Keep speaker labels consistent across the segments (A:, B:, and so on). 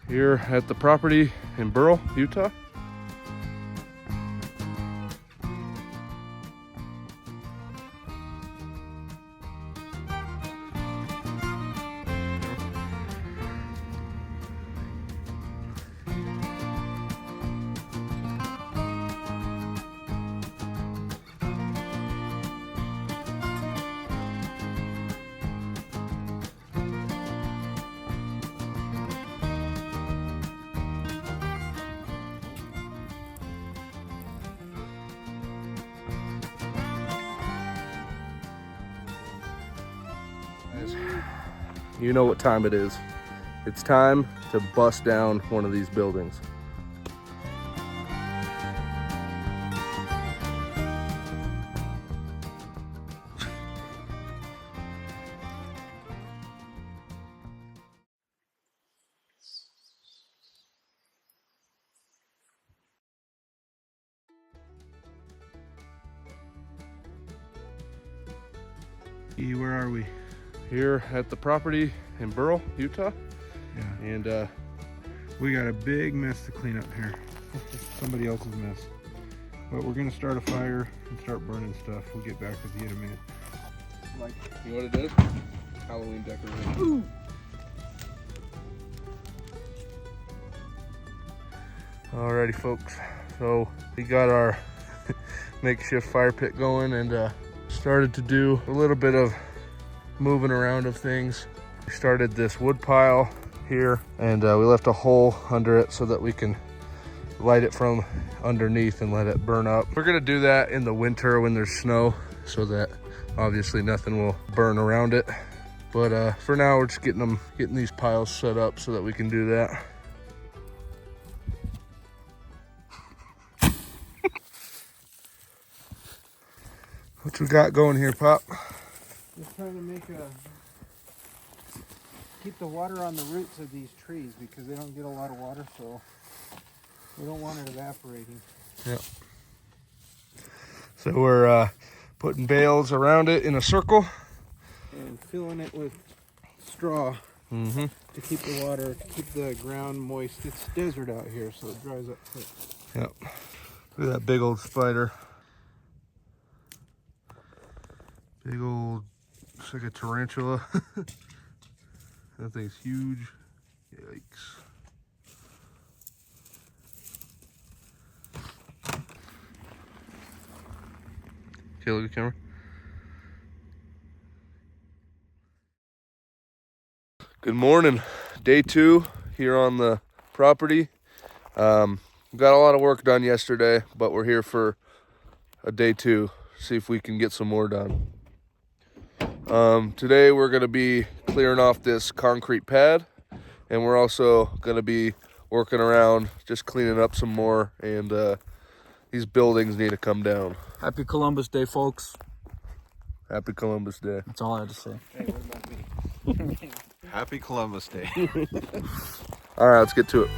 A: here at the property in Burl, Utah. You know what time it is. It's time to bust down one of these buildings.
B: Where are we?
A: Here at the property in Burl, Utah.
B: Yeah.
A: And
B: we got a big mess to clean up here. Somebody else's mess. But we're gonna start a fire and start burning stuff. We'll get back with you in a minute.
A: like, you know what it is? Halloween decoration.
B: Ooh.
A: Alrighty folks, so we got our makeshift fire pit going and started to do a little bit of moving around of things. We started this wood pile here and we left a hole under it so that we can light it from underneath and let it burn up. We're gonna do that in the winter when there's snow so that obviously nothing will burn around it. But for now we're just getting these piles set up so that we can do that. What we got going here, Pop?
C: Just trying to keep the water on the roots of these trees because they don't get a lot of water, so we don't want it evaporating.
A: Yep. So we're putting bales around it in a circle.
C: And filling it with straw to keep the water, to keep the ground moist. It's desert out here, so it dries up quick.
A: Yep. Look at that big old spider. Big old, looks like a tarantula. That thing's huge. Yikes. Okay, look at the camera. Good morning. Day 2 here on the property. Got a lot of work done yesterday, but we're here for a day 2. See if we can get some more done. Today we're going to be clearing off this concrete pad, and we're also going to be working around just cleaning up some more, and these buildings need to come down.
D: Happy Columbus Day, folks.
A: Happy Columbus Day.
D: That's all I had to say.
C: Hey, what about me?
E: Happy Columbus Day.
A: All right, let's get to it.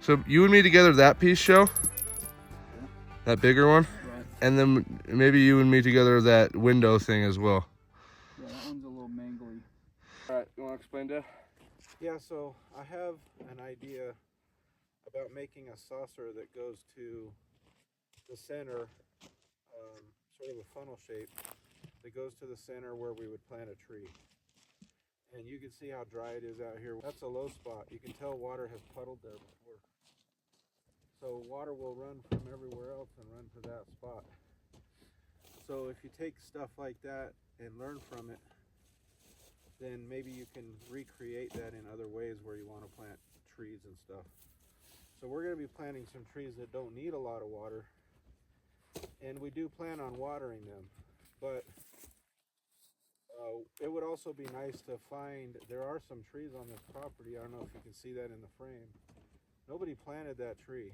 A: So you and me together, that piece, show? That bigger one?
D: Right.
A: And then maybe you and me together, that window thing as well.
D: Yeah, that one's a little mangly.
A: All right, you want to explain that?
C: Yeah, so I have an idea about making a saucer that goes to the center, sort of a funnel shape, that goes to the center where we would plant a tree. And you can see how dry it is out here. That's a low spot. You can tell water has puddled there before. So water will run from everywhere else and run to that spot. So if you take stuff like that and learn from it, then maybe you can recreate that in other ways where you want to plant trees and stuff. So we're going to be planting some trees that don't need a lot of water, and we do plan on watering them, but it would also be nice to find, there are some trees on this property. I don't know if you can see that in the frame. Nobody planted that tree.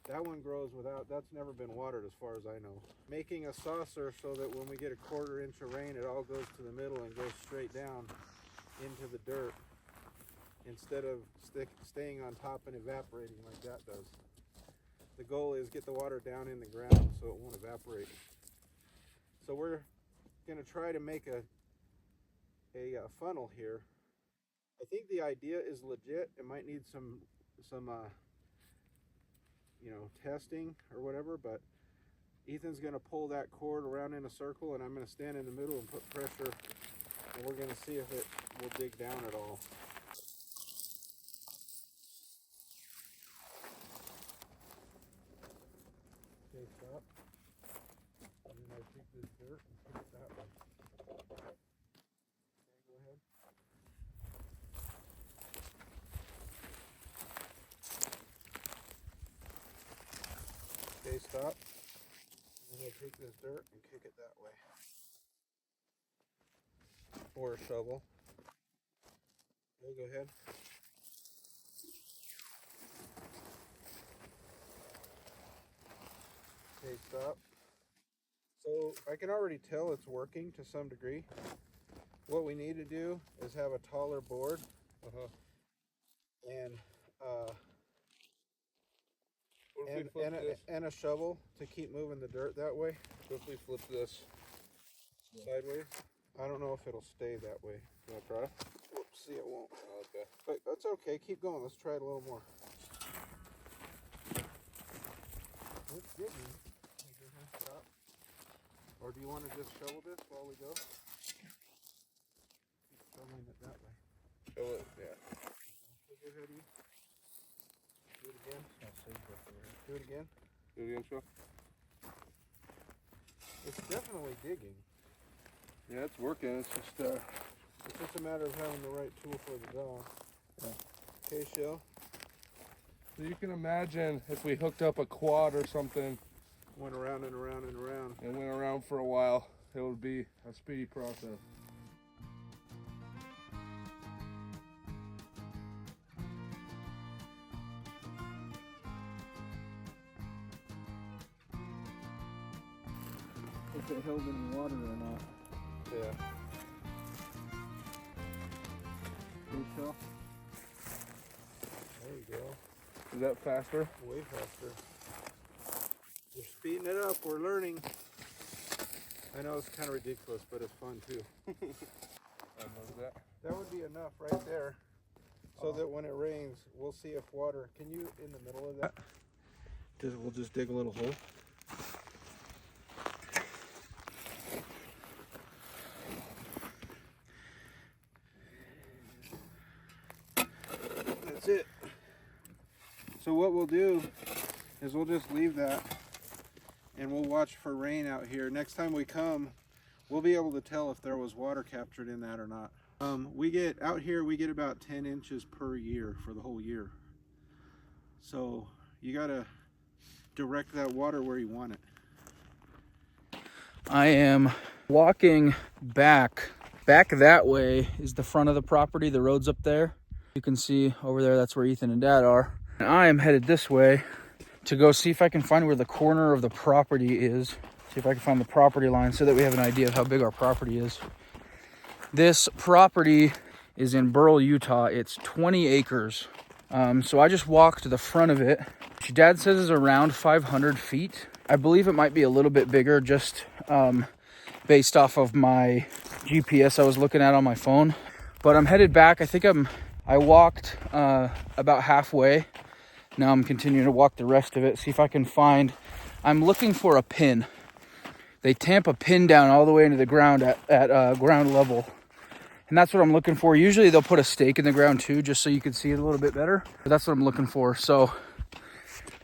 C: That one grows without, that's never been watered as far as I know. Making a saucer so that when we get a 1/4 inch of rain, it all goes to the middle and goes straight down into the dirt instead of staying on top and evaporating like that does. The goal is get the water down in the ground so it won't evaporate. So we're going to try to make a funnel here. I think the idea is legit. It might need some testing or whatever, but Ethan's going to pull that cord around in a circle, and I'm going to stand in the middle and put pressure, and we're going to see if it will dig down at all. Okay, stop. And then I take this dirt and put it that way. Okay, go ahead. Okay, stop. And then I take this dirt and kick it that way. Or a shovel. Okay, go ahead. Okay, stop. So I can already tell it's working to some degree. What we need to do is have a taller board and a shovel to keep moving the dirt that way.
A: What if we flip this
C: Sideways. I don't know if it'll stay that way.
A: You want to try?
C: Whoops, see, it won't.
A: Oh, okay.
C: But that's okay. Keep going. Let's try it a little more. It's digging. Stop. Or do you want to just shovel this while we go? Keep shoveling it that way.
A: Show it, yeah.
C: Go ahead, you. Do it again. Do it again.
A: Do it again, show.
C: It's definitely digging.
A: Yeah, it's working. It's just
C: a matter of having the right tool for the job. Yeah. Okay, Shell.
A: So you can imagine if we hooked up a quad or something,
C: went around and around and around,
A: and went around for a while, it would be a speedy process.
D: If it held any water or not.
C: Yeah.
D: Good show.
C: There you go.
A: Is that faster?
C: Way faster. We're speeding it up. We're learning. I know it's kind of ridiculous, but it's fun too.
A: I love that.
C: That would be enough right there, so that when it rains, we'll see if water. Can you in the middle of that? We'll just dig a little hole. That's it. So what we'll do is we'll just leave that and we'll watch for rain out here. Next time we come, we'll be able to tell if there was water captured in that or not. We get out here, we get about 10 inches per year for the whole year. So you gotta direct that water where you want it.
D: I am walking back that way is the front of the property. The road's up there. You can see over there, that's where Ethan and Dad are. And I am headed this way to go see if I can find where the corner of the property is. See if I can find the property line so that we have an idea of how big our property is. This property is in Burl, Utah. It's 20 acres. So I just walked to the front of it. Dad says it's around 500 feet. I believe it might be a little bit bigger, just based off of my GPS I was looking at on my phone. But I'm headed back. I walked about halfway. Now I'm continuing to walk the rest of it, see if I can find, I'm looking for a pin. They tamp a pin down all the way into the ground at ground level. And that's what I'm looking for. Usually they'll put a stake in the ground too, just so you can see it a little bit better. But that's what I'm looking for. So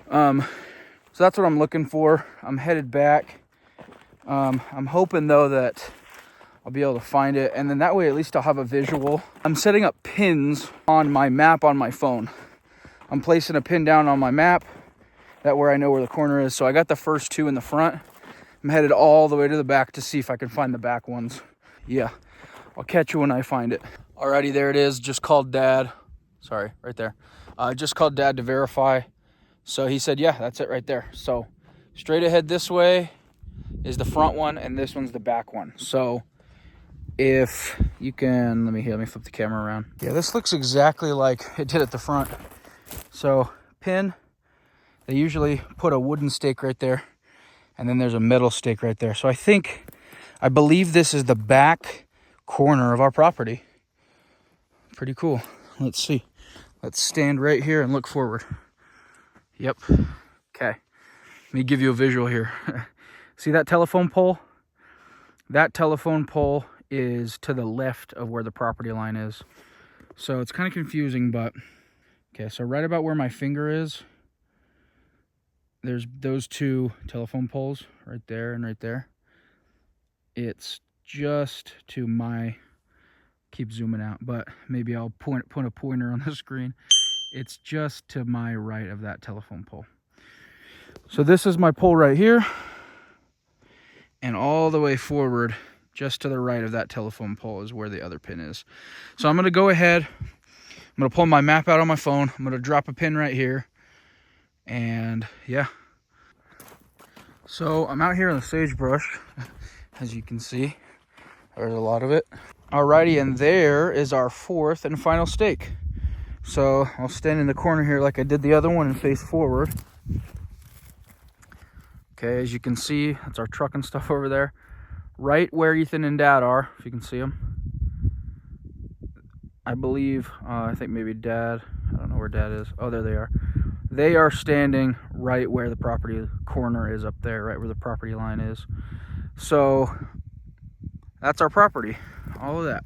D: that's what I'm looking for. I'm headed back. I'm hoping though that I'll be able to find it. And then that way at least I'll have a visual. I'm setting up pins on my map on my phone. I'm placing a pin down on my map. That way I know where the corner is. So I got the first two in the front. I'm headed all the way to the back to see if I can find the back ones. Yeah, I'll catch you when I find it. Alrighty, there it is. Just called Dad. Sorry, right there. Just called Dad to verify. So he said, yeah, that's it right there. So straight ahead this way is the front one, and this one's the back one. So if you can, let me flip the camera around. Yeah, this looks exactly like it did at the front. So pin, they usually put a wooden stake right there, and then there's a metal stake right there. So I believe this is the back corner of our property. Pretty cool. Let's see. Let's stand right here and look forward. Yep. Okay. Let me give you a visual here. See that telephone pole? That telephone pole is to the left of where the property line is. So it's kind of confusing, but okay, so right about where my finger is, there's those two telephone poles right there and right there. It's just to my, keep zooming out, but maybe I'll put a pointer on the screen. It's just to my right of that telephone pole. So this is my pole right here, and all the way forward, just to the right of that telephone pole is where the other pin is. So I'm gonna go ahead, I'm gonna pull my map out on my phone, I'm gonna drop a pin right here, and yeah. So I'm out here in the sagebrush, as you can see. There's a lot of it. Alrighty, and there is our fourth and final stake. So I'll stand in the corner here like I did the other one and face forward. Okay, as you can see, that's our truck and stuff over there. Right where Ethan and Dad are, if you can see them. I believe, I think maybe Dad, I don't know where Dad is. Oh, there they are. They are standing right where the property corner is up there, right where the property line is. So that's our property, all of that.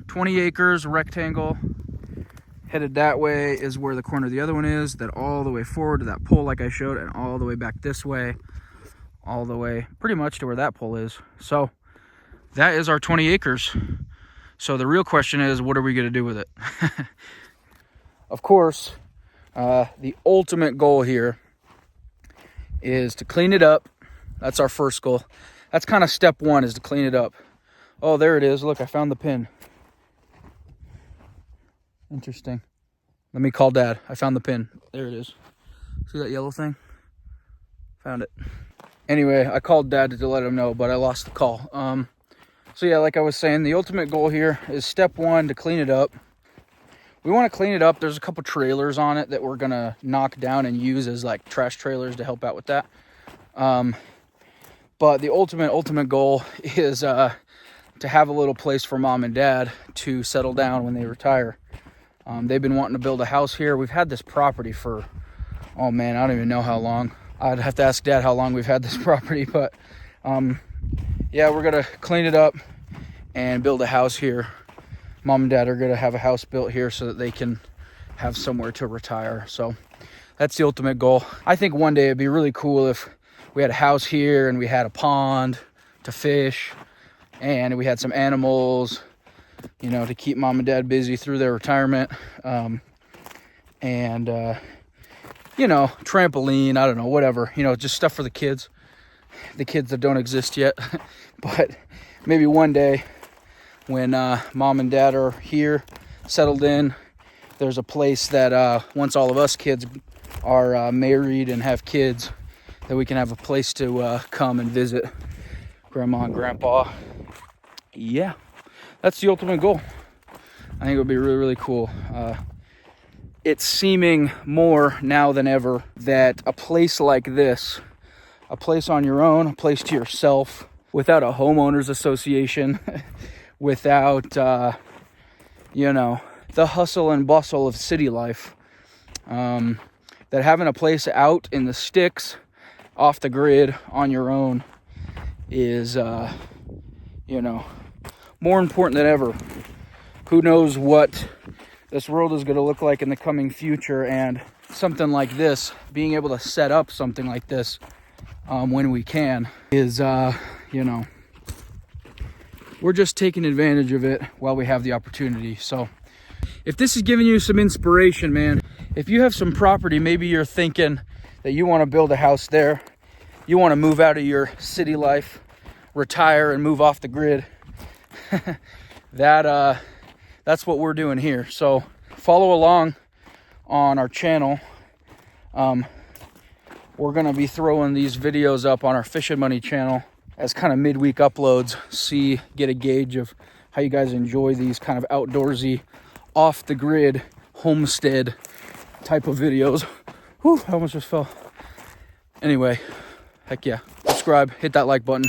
D: 20 acres, rectangle. Headed that way is where the corner of the other one is. That all the way forward to that pole like I showed, and all the way back this way. All the way pretty much to where that pole is. So that is our 20 acres. So the real question is, what are we going to do with it? Of course, the ultimate goal here is to clean it up. That's our first goal. That's kind of step one, is to clean it up. Oh, there it is. Look, I found the pin. Interesting. Let me call Dad. I found the pin. There it is. See that yellow thing? Found it. Anyway, I called Dad to let him know, but I lost the call. So yeah, like I was saying, the ultimate goal here is step one, to clean it up. We want to clean it up. There's a couple trailers on it that we're going to knock down and use as like trash trailers to help out with that. But the ultimate goal is to have a little place for Mom and Dad to settle down when they retire. They've been wanting to build a house here. We've had this property for, oh man, I don't even know how long. I'd have to ask Dad how long we've had this property, but yeah, we're gonna clean it up and build a house here. Mom and Dad are gonna have a house built here so that they can have somewhere to retire. So that's the ultimate goal. I think one day it'd be really cool if we had a house here and we had a pond to fish and we had some animals, you know, to keep Mom and Dad busy through their retirement. You know, trampoline, I don't know, whatever, you know, just stuff for the kids that don't exist yet. But maybe one day when Mom and Dad are here, settled in, there's a place that once all of us kids are married and have kids, that we can have a place to come and visit Grandma and Grandpa. Yeah, that's the ultimate goal. I think it would be really, really cool. it's seeming more now than ever that a place like this, a place on your own, a place to yourself, without a homeowners association, without, you know, the hustle and bustle of city life, that having a place out in the sticks, off the grid, on your own is, you know, more important than ever. Who knows what this world is going to look like in the coming future, and something like this, being able to set up something like this when we can is, you know, we're just taking advantage of it while we have the opportunity. So if this is giving you some inspiration, man, if you have some property, maybe you're thinking that you want to build a house there, you want to move out of your city life, retire and move off the grid, that's what we're doing here. So follow along on our channel. We're going to be throwing these videos up on our FishinMoney channel as kind of midweek uploads. Get a gauge of how you guys enjoy these kind of outdoorsy, off the grid, homestead type of videos. Whew, I almost just fell. Anyway, heck yeah. Subscribe, hit that like button.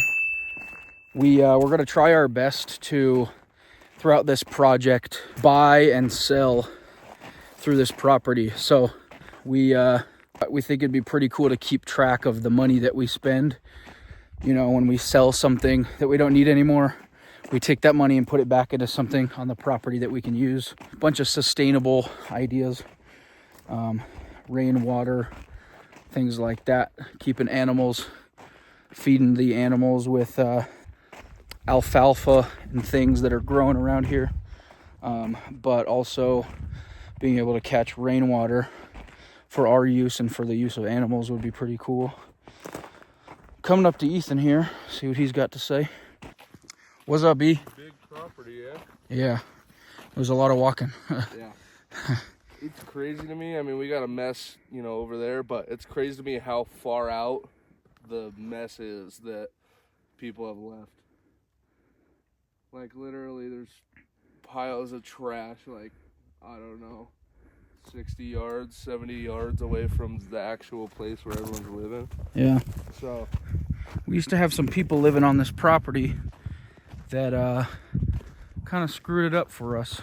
D: We're going to try our best to, throughout this project, buy and sell through this property. So we think it'd be pretty cool to keep track of the money that we spend. You know, when we sell something that we don't need anymore, we take that money and put it back into something on the property that we can use. A bunch of sustainable ideas, rainwater, things like that. Keeping animals, feeding the animals with alfalfa and things that are growing around here. But also being able to catch rainwater for our use and for the use of animals would be pretty cool. Coming up to Ethan here, see what he's got to say. What's up, B?
A: Big property, yeah?
D: Yeah, there's a lot of walking.
A: Yeah. It's crazy to me. I mean, we got a mess, you know, over there, but it's crazy to me how far out the mess is that people have left. Like, literally, there's piles of trash, like, I don't know, 60 yards, 70 yards away from the actual place where everyone's living.
D: Yeah.
A: So
D: we used to have some people living on this property that kind of screwed it up for us.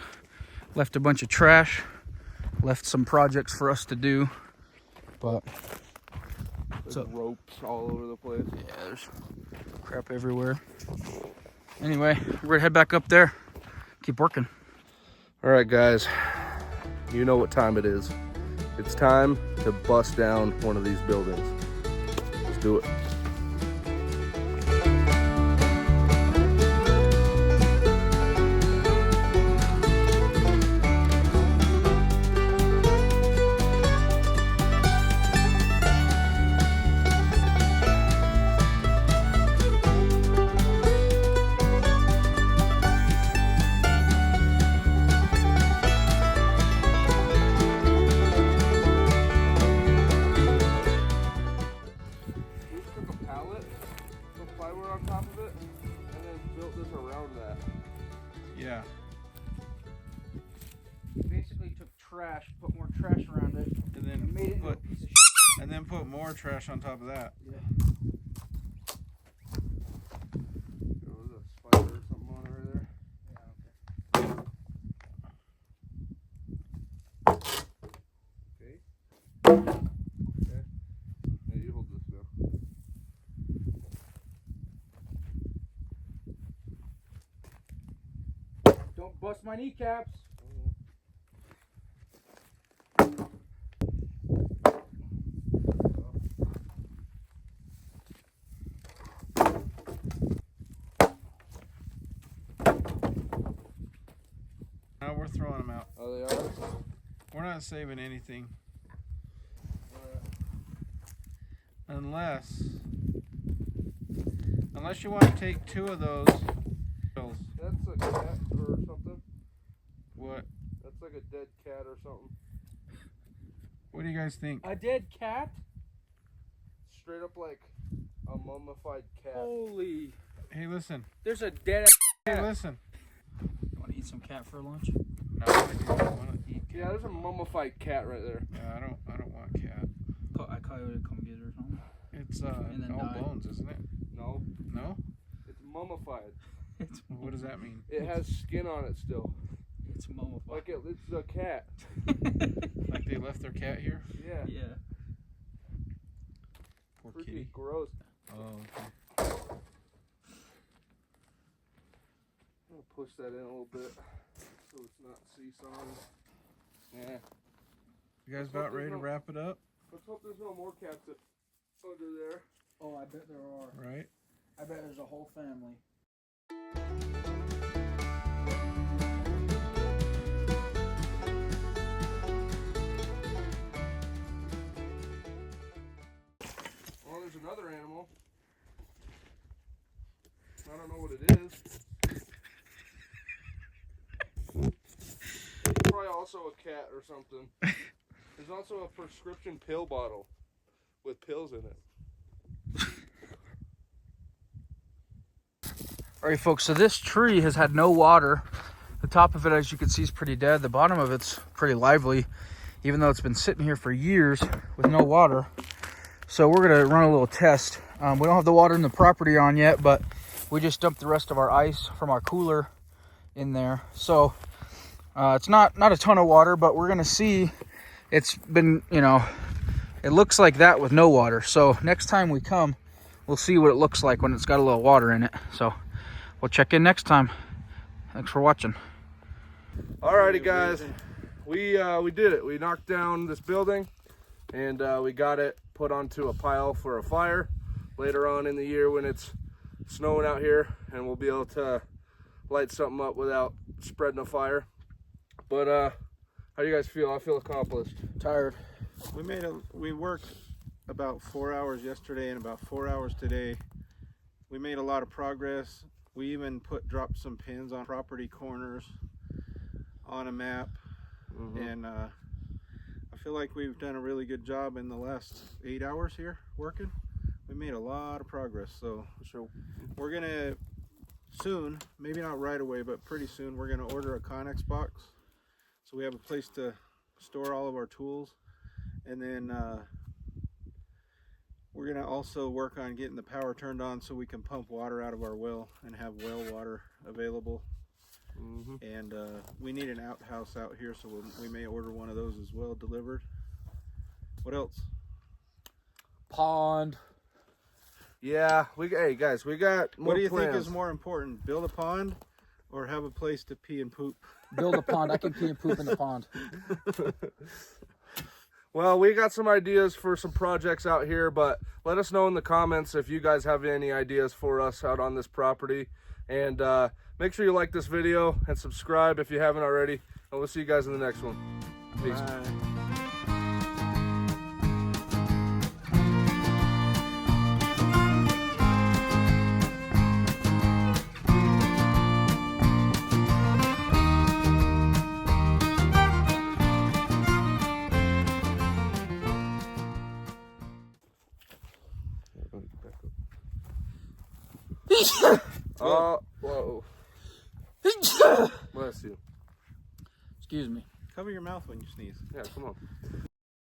D: Left a bunch of trash, left some projects for us to do, but
A: there's ropes all over the place.
D: Yeah, there's crap everywhere. Anyway, we're gonna head back up there, keep working.
A: All right, guys, you know what time it is. It's time to bust down one of these buildings. Let's do it.
B: Yeah.
D: Basically took trash, put more trash around it,
B: And then
D: made it into a
B: put,
D: piece of
B: and then put more trash on top of that.
D: Yeah.
A: There was a spider or something on it right there. Okay. Okay. Yeah, you hold this now.
D: Don't bust my kneecaps.
B: Now we're throwing them out.
A: Oh, they are?
B: We're not saving anything. Unless you want to take two of those.
A: That's a cat or something.
B: What?
A: That's like a dead cat or something.
B: What do you guys think?
D: A dead cat?
A: Straight up like a mummified cat.
D: Holy.
B: Hey, listen.
D: There's a dead
B: Hey, listen.
D: You want to eat some cat for lunch?
B: No, I don't want to eat cat.
A: Yeah, there's a mummified cat right there.
B: Yeah, I don't want cat.
D: I coyote come get it or something.
B: It's
D: then
B: all
D: die.
B: bones, isn't it?
A: No,
B: No?
A: it's mummified.
B: What does that mean?
A: It has skin on it still.
D: It's mummified.
A: Like it's a cat.
B: Like they left their cat here?
A: Yeah.
D: Yeah.
B: Poor
A: Pretty
B: kitty.
A: gross.
B: Oh, okay.
A: I'm gonna push that in a little bit so it's not seesawing. Yeah.
B: You guys about ready to wrap it up?
A: Let's hope there's no more cats under there.
D: Oh, I bet there are.
B: Right?
D: I bet there's a whole family.
A: Well, there's another animal. I don't know what it is. It's probably also a cat or something. There's also a prescription pill bottle with pills in it.
D: All right, folks, so this tree has had no water. The top of it, as you can see, is pretty dead. The bottom of it's pretty lively, even though it's been sitting here for years with no water. So we're gonna run a little test. We don't have the water in the property on yet, but we just dumped the rest of our ice from our cooler in there. So it's not a ton of water, but we're gonna see. It's been, it looks like that with no water. So next time we come, we'll see what it looks like when it's got a little water in it. So we'll check in next time. Thanks for watching.
A: Alrighty, guys, we did it. We knocked down this building, and we got it put onto a pile for a fire later on in the year when it's snowing out here, and we'll be able to light something up without spreading a fire. But how do you guys feel? I feel accomplished.
D: Tired.
C: We worked about 4 hours yesterday and about 4 hours today. We made a lot of progress. We even dropped some pins on property corners on a map. And I feel like we've done a really good job in the last 8 hours here working. We made a lot of progress, so we're gonna soon, maybe not right away, but pretty soon, we're gonna order a Connex box so we have a place to store all of our tools. And then we're gonna also work on getting the power turned on so we can pump water out of our well and have well water available. And we need an outhouse out here, so we may order one of those as well delivered. What else?
D: Pond.
A: Yeah, hey guys, we got more
C: What do you
A: plans.
C: think is more important, build a pond or have a place to pee and poop?
D: Build a pond. I can pee and poop in the pond.
A: Well, we got some ideas for some projects out here, but let us know in the comments if you guys have any ideas for us out on this property. And make sure you like this video and subscribe if you haven't already. And we'll see you guys in the next one. Peace.
C: Bye.
A: Whoa. Bless you.
D: Excuse me.
C: Cover your mouth when you sneeze.
A: Yeah, come on.